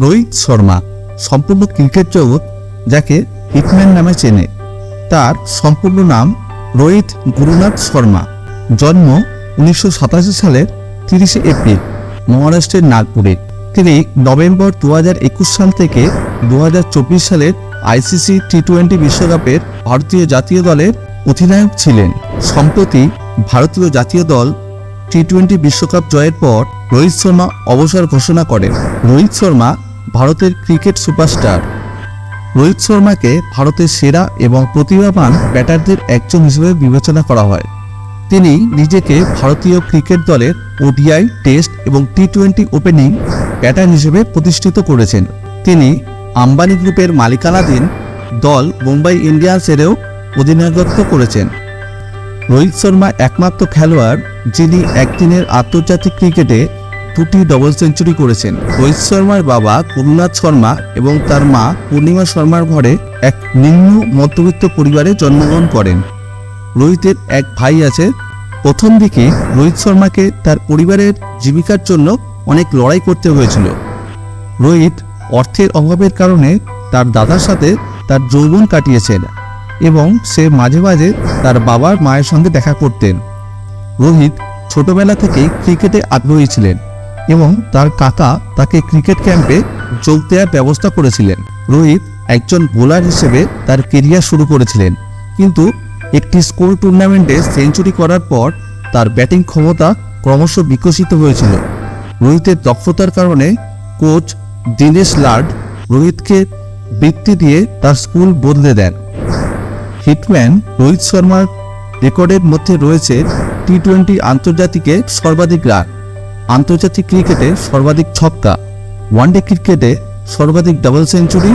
রোহিত শর্মা সম্পূর্ণ ক্রিকেট জগৎ যাকে হিটম্যান নামে চেনে। তার সম্পূর্ণ নাম রোহিত গুরুনাথ শর্মা। জন্ম 1987 সালের 30 এপ্রিল মহারাষ্ট্রের নাগপুরে। তিনি নভেম্বর 2021 সাল থেকে 2024 সালের আইসিসি টি-20 বিশ্বকাপের ভারতীয় জাতীয় দলের অধিনায়ক ছিলেন। সম্প্রতি ভারতীয় জাতীয় দল টি-20 বিশ্বকাপ জয়ের পর রোহিত শর্মা অবসর ঘোষণা করেন। রোহিত শর্মা ভারতের ক্রিকেট সুপারস্টার। রোহিত শর্মাকে ভারতের সেরা এবং প্রতিভাবান ব্যাটারদের একজন হিসেবে বিবেচনা করা হয়। তিনি নিজেকে ভারতীয় ক্রিকেট দলের ওডিআই, টেস্ট এবং টি-20 ওপেনিং ব্যাটার হিসেবে প্রতিষ্ঠিত করেছেন। তিনি আম্বানি গ্রুপের মালিকানাধীন দল মুম্বাই ইন্ডিয়ান্সেরও অধিনায়কত্ব করেছেন। রোহিত শর্মা একমাত্র খেলোয়াড় যিনি একদিনের আন্তর্জাতিক ক্রিকেটে 2টি ডবল সেঞ্চুরি করেছেন। রোহিত শর্মার বাবা গুরুনাথ শর্মা এবং তার মা পূর্ণিমা শর্মার ঘরে এক নিম্ন মধ্যবিত্ত পরিবারে জন্মগ্রহণ করেন। রোহিতের এক ভাই আছে। প্রথম দিকে রোহিত শর্মাকে তার পরিবারের জীবিকার জন্য অনেক লড়াই করতে হয়েছিল। রোহিত অর্থের অভাবের কারণে তার দাদার সাথে তার যৌবন কাটিয়েছেন এবং সে মাঝে মাঝে তার বাবার মায়ের সঙ্গে দেখা করতেন। রোহিত ছোটবেলা থেকেই ক্রিকেটে আগ্রহী ছিলেন এবং তার কাকা তাকে ক্রিকেট ক্যাম্পে যোগ দেওয়ার ব্যবস্থা করেছিলেন। রোহিত একজন বোলার হিসেবে তার কেরিয়ার শুরু করেছিলেন, কিন্তু একটি স্কুল টুর্নামেন্টে সেঞ্চুরি করার পর তার ব্যাটিং ক্ষমতা ক্রমশ বিকশিত হয়েছিল। রোহিতের দক্ষতার কারণে কোচ দীনেশ লাড রোহিতকে বৃত্তি দিয়ে তার স্কুল বদলে দেন। হিটম্যান রোহিত শর্মার রেকর্ডের মধ্যে রয়েছে টি-20 আন্তর্জাতিকে সর্বাধিক রান, আন্তর্জাতিক ক্রিকেটে সর্বাধিক ছক্কা, ওয়ানডে ক্রিকেটে সর্বাধিক ডাবল সেঞ্চুরি,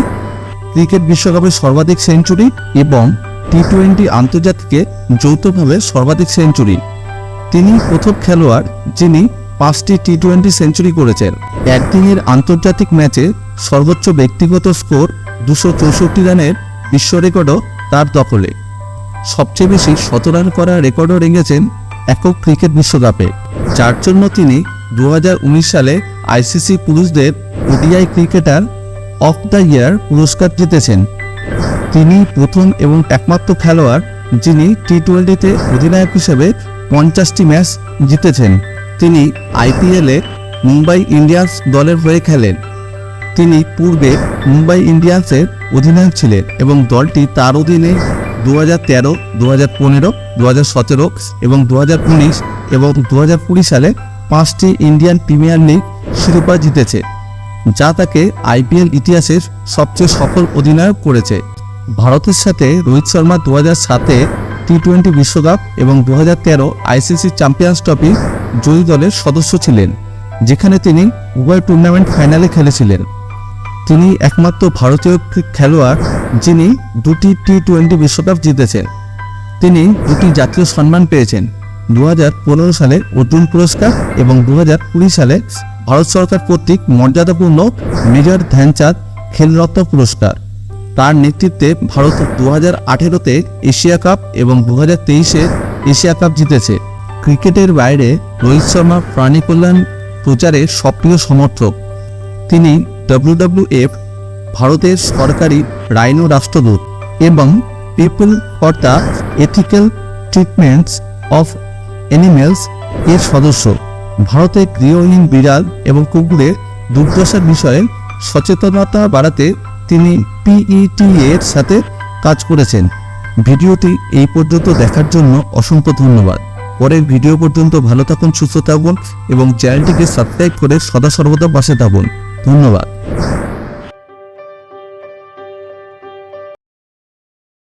ক্রিকেট বিশ্বকাপে সর্বাধিক সেঞ্চুরি এবং টি-20 আন্তর্জাতিকে যৌথভাবে সর্বাধিক সেঞ্চুরি। তিনি প্রথম খেলোয়াড় যিনি 5টি টি-20 সেঞ্চুরি করেছেন। একদিনের আন্তর্জাতিক ম্যাচে সর্বোচ্চ ব্যক্তিগত স্কোর 264 রানের বিশ্ব রেকর্ডও তার দখলে। সবচেয়ে বেশি শতরান করার রেকর্ডও রেখেছেন একক ক্রিকেট বিশ্বকাপে, যার জন্য তিনি 2019 সালে আইসিসি পুরুষদের ODI cricketer of the year পুরস্কার জিতেছেন। তিনি প্রথম এবং একমাত্র খেলোয়াড় যিনি টি-20তে অধিনায়ক হিসেবে 50টি ম্যাচ জিতেছেন। তিনি আইপিএলে মুম্বাই ইন্ডিয়ান্স দলের হয়ে খেলেন। তিনি পূর্বে মুম্বাই ইন্ডিয়ান্সের অধিনায়ক ছিলেন এবং দলটি তার অধীনে 2013, 2015, 2017 এবং 2019 এবং 2020 সালে 5টি ইন্ডিয়ান প্রিমিয়ার লিগ শিরোপা জিতেছে, যা তাকে আইপিএল ইতিহাসের সবচেয়ে সফল অধিনায়ক করেছে। ভারতের সাথে রোহিত শর্মা 2007-এ টি-20 বিশ্বকাপ এবং 2013 আইসিসি চ্যাম্পিয়ন্স ট্রফি জয়ী দলের সদস্য ছিলেন, যেখানে তিনি উভয় টুর্নামেন্ট ফাইনালে খেলেছিলেন। তিনি একমাত্র ভারতীয় খেলোয়াড় যিনি 2টি টি-20 বিশ্বকাপ জিতেছেন। তিনি 2টি জাতীয় সম্মান পেয়েছেন, 2015 সালে অর্জুন পুরস্কার এবং 2020 সালে ভারত সরকার কর্তৃক মর্যাদাপূর্ণ মেজর ধ্যানচাঁদ খেলরত্ন পুরস্কার। তার নেতৃত্বে ভারত 2018-তে এশিয়া কাপ এবং 2023-এ এশিয়া কাপ জিতেছে। ক্রিকেটের বাইরে রোহিত শর্মা প্রাণী কল্যাণ প্রচারের সক্রিয় সমর্থক। তিনি WWF, ভারতের সরকারি রাইনো রাষ্ট্রদূত এবং people for the ethical treatments of animals এর সদস্য। ভারতে গৃহহীন বিড়াল এবং কুকুরের দুর্দশার বিষয়ে সচেতনতা বাড়াতে তিনি PETA এর সাথে কাজ করেছেন। ভিডিওটি এই পর্যন্ত দেখার জন্য অসংখ্য ধন্যবাদ। পরের ভিডিও পর্যন্ত ভালো থাকুন, সুস্থ থাকুন এবং চ্যানেলটিকে সাবস্ক্রাইব করে সদা সর্বদা পাশে থাকুন। ধন্যবাদ।